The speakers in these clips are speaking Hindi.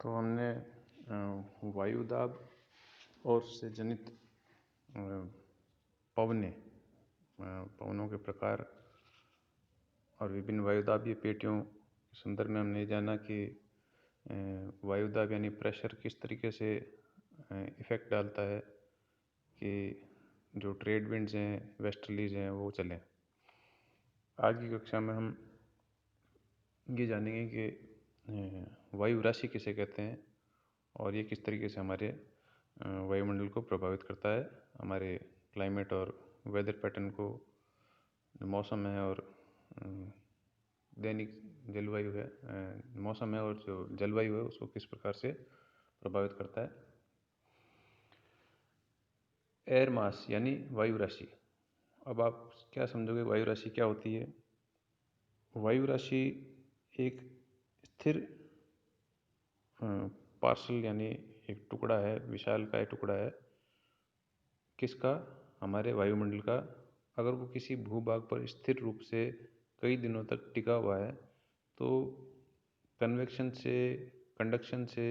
तो हमने वायु दाब और उससे जनित पवनों के प्रकार और विभिन्न वायुदाबीय पेटियों के संदर्भ में हमने जाना कि वायुदाब यानी प्रेशर किस तरीके से इफ़ेक्ट डालता है कि जो ट्रेड विंड्स हैं, वेस्टर्लीज हैं, वो चलें। आज की कक्षा में हम ये जानेंगे कि वायु राशि किसे कहते हैं और ये किस तरीके से हमारे वायुमंडल को प्रभावित करता है, हमारे क्लाइमेट और वेदर पैटर्न को, जो मौसम है और दैनिक जलवायु है, मौसम है और जो जलवायु है उसको किस प्रकार से प्रभावित करता है। एयर मास यानी वायु राशि। अब आप क्या समझोगे वायु राशि क्या होती है? वायु राशि एक स्थिर पार्सल यानी एक टुकड़ा है, विशालकाय टुकड़ा है। किसका? हमारे वायुमंडल का। अगर वो किसी भूभाग पर स्थिर रूप से कई दिनों तक टिका हुआ है तो कन्वेक्शन से, कंडक्शन से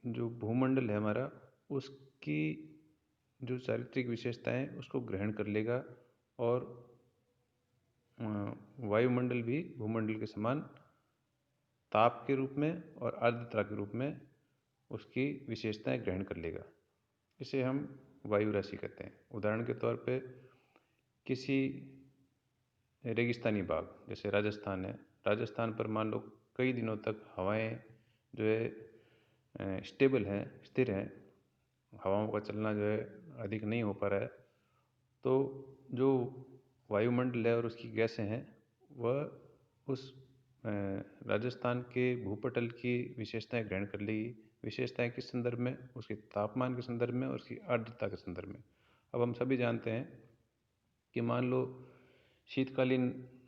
जो भूमंडल है हमारा, उसकी जो चारित्रिक विशेषताएं उसको ग्रहण कर लेगा और वायुमंडल भी भूमंडल के समान ताप के रूप में और आर्द्रता के रूप में उसकी विशेषताएं ग्रहण कर लेगा। इसे हम वायु राशि कहते हैं। उदाहरण के तौर पे किसी रेगिस्तानी भाग जैसे राजस्थान है, राजस्थान पर मान लो कई दिनों तक हवाएं जो है स्टेबल हैं, स्थिर हैं, हवाओं का चलना जो है अधिक नहीं हो पा रहा है, तो जो वायुमंडल है और उसकी गैसें हैं वह उस राजस्थान के भूपटल की विशेषताएं ग्रहण कर लेगी। विशेषताएं किस संदर्भ में? उसके तापमान के संदर्भ में और उसकी आर्द्रता के संदर्भ में। अब हम सभी जानते हैं कि मान लो शीतकालीन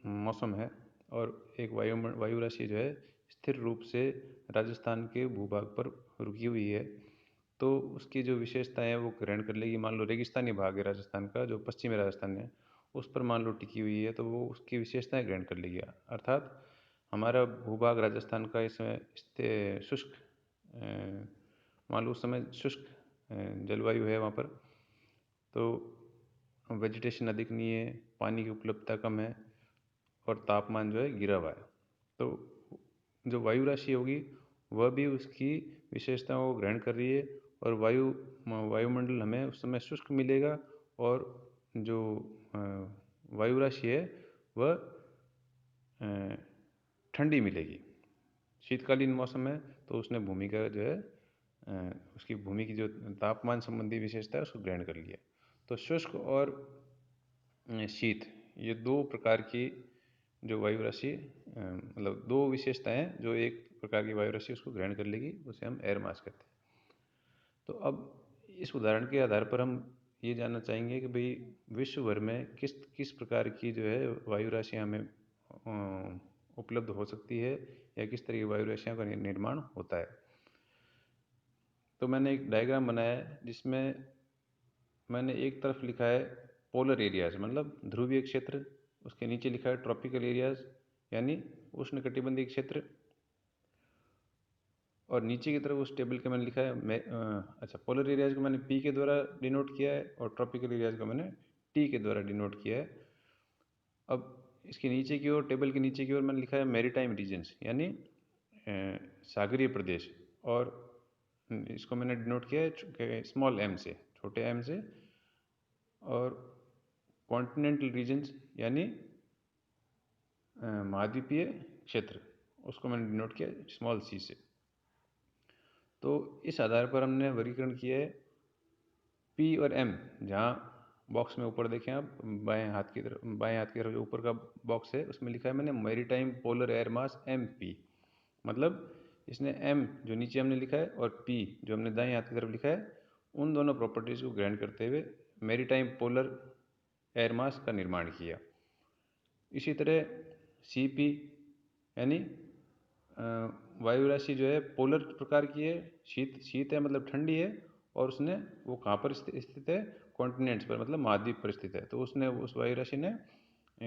मौसम है और एक वायु राशि जो है स्थिर रूप से राजस्थान के भूभाग पर रुकी हुई है, तो उसकी जो विशेषताएं हैं वो ग्रहण कर लेगी। मान लो रेगिस्तानी भाग है राजस्थान का, जो पश्चिमी राजस्थान है, उस पर मान लो टिकी हुई है, तो वो उसकी विशेषताएं ग्रहण कर लेगी। अर्थात हमारा भूभाग राजस्थान का इस समय शुष्क, मान लो उस समय शुष्क जलवायु है वहाँ पर, तो वेजिटेशन अधिक नहीं है, पानी की उपलब्धता कम है और तापमान जो है गिरा हुआ है। तो जो वायु राशि होगी वह भी उसकी विशेषताओं को ग्रहण कर रही है और वायुमंडल हमें उस समय शुष्क मिलेगा और जो वायु राशि है वह ठंडी मिलेगी। शीतकालीन मौसम है तो उसने भूमि का जो है उसकी भूमि की जो तापमान संबंधी विशेषता है उसको ग्रहण कर लिया। तो शुष्क और शीत, ये दो प्रकार की जो वायु राशि, मतलब दो विशेषताएं जो एक प्रकार की वायु राशि उसको ग्रहण कर लेगी, उसे हम एयर मास कहते हैं। तो अब इस उदाहरण के आधार पर हम ये जानना चाहेंगे कि भाई विश्व भर में किस किस प्रकार की जो है वायु राशियाँ हमें उपलब्ध हो सकती है या किस तरह की वायु राशियों का निर्माण होता है। तो मैंने एक डायग्राम बनाया है जिसमें मैंने एक तरफ लिखा है पोलर एरियाज मतलब ध्रुवीय क्षेत्र, उसके नीचे लिखा है ट्रॉपिकल एरियाज यानी उष्णकटिबंधीय क्षेत्र, और नीचे की तरफ उस टेबल के मैंने लिखा है पोलर एरियाज को मैंने पी के द्वारा डिनोट किया है और ट्रॉपिकल एरियाज को मैंने टी के द्वारा डिनोट किया है। अब इसके नीचे की ओर, टेबल के नीचे की ओर मैंने लिखा है मैरीटाइम रीजन्स यानी सागरीय प्रदेश, और इसको मैंने डिनोट किया है स्मॉल एम से, छोटे एम से, और कॉन्टिनेंटल रीजन्स यानी महाद्वीपीय क्षेत्र, उसको मैंने डिनोट किया स्मॉल सी से। तो इस आधार पर हमने वर्गीकरण किया है पी और एम। जहाँ बॉक्स में ऊपर देखें आप, बाएं हाथ की तरफ जो ऊपर का बॉक्स है उसमें लिखा है मैंने maritime polar air mass M P, मतलब इसने एम जो नीचे हमने लिखा है और पी जो हमने दाएं हाथ की तरफ लिखा है, उन दोनों प्रॉपर्टीज़ को ग्रहण करते हुए मैरीटाइम पोलर एयर मास का निर्माण किया। इसी तरह सी पी यानी वायु राशि जो है पोलर प्रकार की है, शीत है मतलब ठंडी है, और उसने वो कहाँ पर स्थित है? कॉन्टिनेंट्स पर मतलब महाद्वीप पर स्थित है। तो उसने उस वायु राशि ने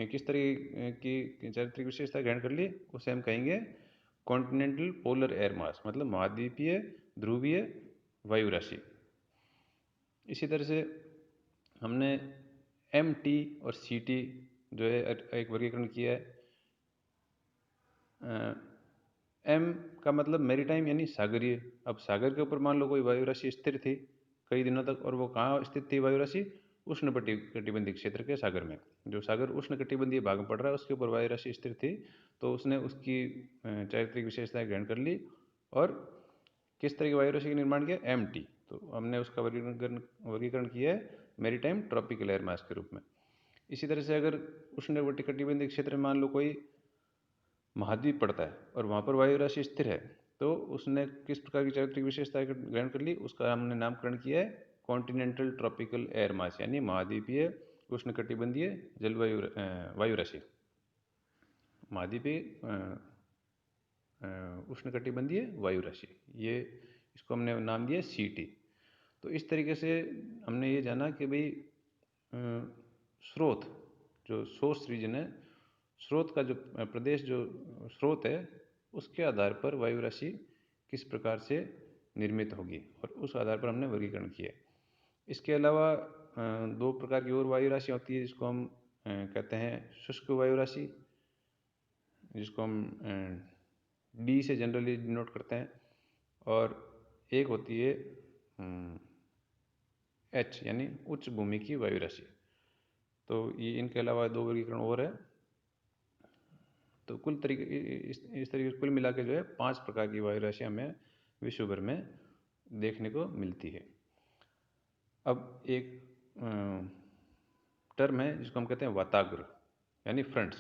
किस तरह की चारित्रिक विशेषता ग्रहण कर ली, उसे हम कहेंगे कॉन्टिनेंटल पोलर एयर मास, मतलब महाद्वीपीय ध्रुवीय वायु राशि। इसी तरह से हमने MT और CT जो है एक वर्गीकरण किया है। M का मतलब मैरीटाइम यानी सागरीय। अब सागर के ऊपर मान लो कोई वायु राशि स्थिर थी कई दिनों तक, और वो कहाँ स्थित थी वायु राशि? उष्णकटिबंधीय क्षेत्र के सागर में। जो सागर उष्णकटिबंधीय भाग में पड़ रहा है उसके ऊपर वायु राशि स्थिर थी, तो उसने उसकी चारित्रिक विशेषताएं ग्रहण कर ली और किस तरह की वायु राशि का निर्माण किया? MT। तो हमने उसका वर्गीकरण किया है मैरीटाइम ट्रॉपिकल एयर मास के रूप में। इसी तरह से अगर उष्णकटिबंधीय क्षेत्र में मान लो कोई महाद्वीप पड़ता है और वहाँ पर वायु राशि स्थिर है, तो उसने किस प्रकार की चारित्रिक विशेषताएं ग्रहण कर ली? उसका हमने नामकरण किया है कॉन्टिनेंटल ट्रॉपिकल एयर मास, यानी महाद्वीपीय उष्णकटिबंधीय जलवायु वायु राशि। महाद्वीपीय उष्णकटिबंधीय वायु राशि, ये इसको हमने नाम दिया CT। तो इस तरीके से हमने ये जाना कि भाई स्रोत, जो सोर्स रीजन है, स्रोत का जो प्रदेश, जो स्रोत है, उसके आधार पर वायु राशि किस प्रकार से निर्मित होगी, और उस आधार पर हमने वर्गीकरण किया। इसके अलावा दो प्रकार की और वायु राशि होती है, जिसको हम कहते हैं शुष्क वायु राशि, जिसको हम D से जनरली डिनोट करते हैं, और एक होती है H यानी उच्च भूमि की वायु राशि। तो ये इनके अलावा दो वर्गीकरण और है। तो कुल तरीके इस तरीके से कुल मिला के जो है 5 प्रकार की वायु राशि हमें विश्व भर में देखने को मिलती है। अब एक टर्म है जिसको हम कहते हैं वाताग्र यानी फ्रंट्स।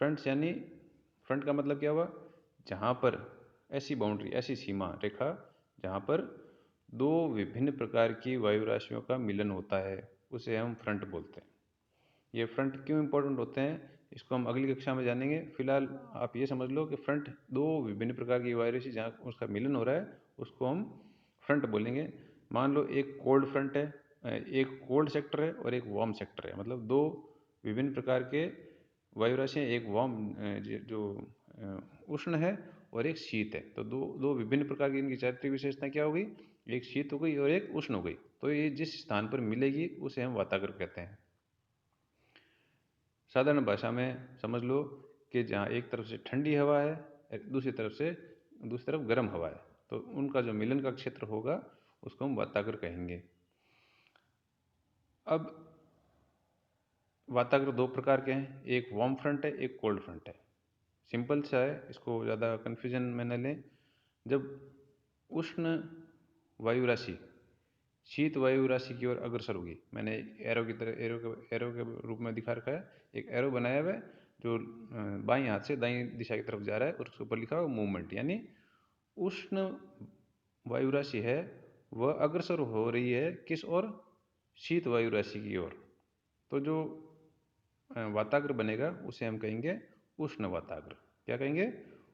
फ्रंट्स यानी, फ्रंट का मतलब क्या हुआ? जहाँ पर ऐसी बाउंड्री, ऐसी सीमा रेखा जहाँ पर दो विभिन्न प्रकार की वायु राशियों का मिलन होता है, उसे हम फ्रंट बोलते हैं। ये फ्रंट क्यों इम्पोर्टेंट होते हैं, इसको हम अगली कक्षा में जानेंगे। फिलहाल आप ये समझ लो कि फ्रंट दो विभिन्न प्रकार की वायु राशि जहाँ उसका मिलन हो रहा है, उसको हम फ्रंट बोलेंगे। मान लो एक कोल्ड फ्रंट है, एक कोल्ड सेक्टर है और एक वार्म सेक्टर है, मतलब दो विभिन्न प्रकार के वायु राशि, एक वार्म जो उष्ण है और एक शीत है। तो दो दो विभिन्न प्रकार की इनकी चारित्रिक विशेषताएं क्या हो गई? एक शीत हो गई और एक उष्ण हो गई। तो ये जिस स्थान पर मिलेगी उसे हम वाताग्र कहते हैं। साधारण भाषा में समझ लो कि जहाँ एक तरफ से ठंडी हवा है, दूसरी तरफ गर्म हवा है, तो उनका जो मिलन का क्षेत्र होगा उसको हम वाताग्र कहेंगे। अब वाताग्र दो प्रकार के हैं, एक वार्म फ्रंट है, एक कोल्ड फ्रंट है। सिंपल सा है, इसको ज़्यादा कन्फ्यूजन में न लें। जब उष्ण वायु राशि शीत वायु राशि की ओर अग्रसर होगी, मैंने एरो की तरह एरो के रूप में दिखा रखा है, एक एरो बनाया हुआ है जो बाईं हाथ से दाईं दिशा की तरफ जा रहा है, और उसके ऊपर लिखा हुआ मूवमेंट, यानी उष्ण वायु राशि है वह अग्रसर हो रही है किस ओर? शीत वायु राशि की ओर। तो जो वाताग्र बनेगा उसे हम कहेंगे उष्ण वाताग्र। क्या कहेंगे?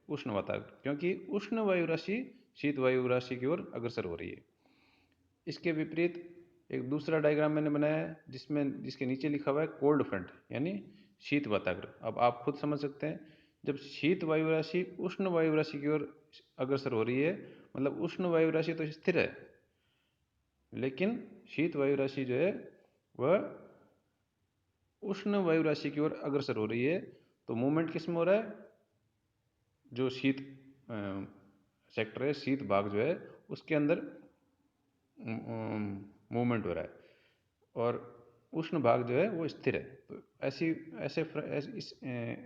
उष्ण वाताग्र, क्योंकि उष्ण वायु राशि शीत वायु राशि की ओर अग्रसर हो रही है। इसके विपरीत एक दूसरा डायग्राम मैंने बनाया है जिसके नीचे लिखा हुआ है कोल्ड फ्रंट यानी शीत वाताग्र। अब आप खुद समझ सकते हैं, जब शीत वायु राशि उष्ण वायु राशि की ओर अग्रसर हो रही है, मतलब उष्ण वायु राशि तो स्थिर है, लेकिन शीत वायु राशि जो है वह उष्ण वायु राशि की ओर अग्रसर हो रही है। तो मूवमेंट किस में हो रहा है? जो शीत सेक्टर है, शीत भाग जो है उसके अंदर मूवमेंट हो रहा है, और उष्ण भाग जो है वो स्थिर है। तो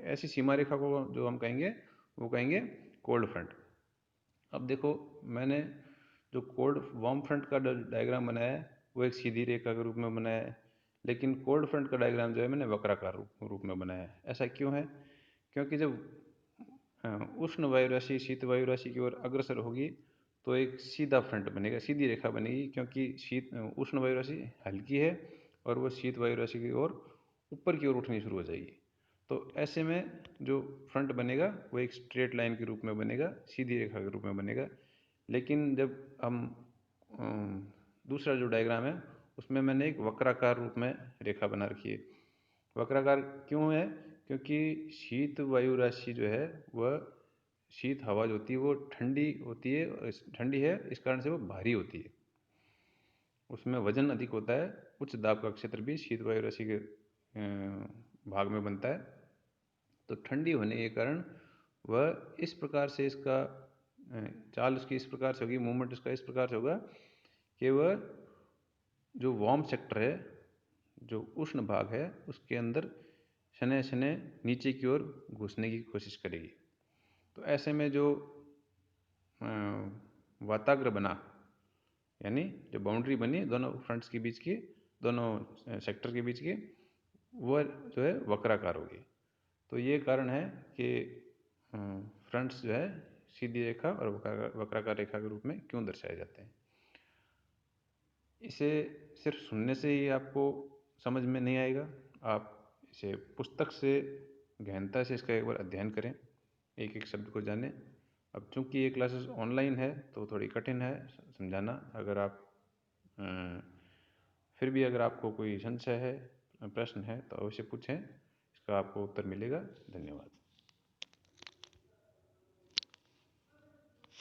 ऐसी सीमा रेखा को जो हम कहेंगे वो कहेंगे कोल्ड फ्रंट। अब देखो, मैंने जो कोल्ड वार्म फ्रंट का डायग्राम बनाया है वो एक सीधी रेखा के रूप में बनाया है, लेकिन कोल्ड फ्रंट का डायग्राम जो है मैंने वक्राकार रूप में बनाया है। ऐसा क्यों है? क्योंकि जब उष्ण वायु राशि शीत वायु राशि की ओर अग्रसर होगी तो एक सीधा फ्रंट बनेगा, सीधी रेखा बनेगी, क्योंकि उष्ण वायु राशि हल्की है और वह शीत वायु राशि की ओर ऊपर की ओर उठनी शुरू हो जाएगी। तो ऐसे में जो फ्रंट बनेगा वो एक स्ट्रेट लाइन के रूप में बनेगा, सीधी रेखा के रूप में बनेगा। लेकिन जब हम दूसरा जो डायग्राम है उसमें मैंने एक वक्राकार रूप में रेखा बना रखी है। वक्राकार क्यों है? क्योंकि शीत वायु राशि जो है वह शीत हवा जो होती है वो ठंडी होती है, ठंडी है, इस कारण से वो भारी होती है, उसमें वजन अधिक होता है। उच्च दाब का क्षेत्र भी शीत वायु राशि के भाग में बनता है। तो ठंडी होने के कारण वह इस प्रकार से इसका चाल उसकी इस प्रकार से होगी, मूवमेंट उसका इस प्रकार से होगा कि वह जो वार्म सेक्टर है, जो उष्ण भाग है, उसके अंदर शनै शनै नीचे की ओर घुसने की कोशिश करेगी। तो ऐसे में जो वाताग्र बना, यानी जो बाउंड्री बनी दोनों फ्रंट्स के बीच की, दोनों सेक्टर के बीच की, वह जो है वक्राकार होगी। तो ये कारण है कि फ्रंट्स जो है सीधी रेखा और वक्राकार रेखा के रूप में क्यों दर्शाए जाते हैं। इसे सिर्फ सुनने से ही आपको समझ में नहीं आएगा, आप इसे पुस्तक से गहनता से इसका एक बार अध्ययन करें, एक एक शब्द को जानें। अब चूंकि ये क्लासेस ऑनलाइन है तो थोड़ी कठिन है समझाना। अगर आप फिर भी अगर आपको कोई संशय है, प्रश्न है, तो अवश्य पूछें, इसका आपको उत्तर मिलेगा। धन्यवाद।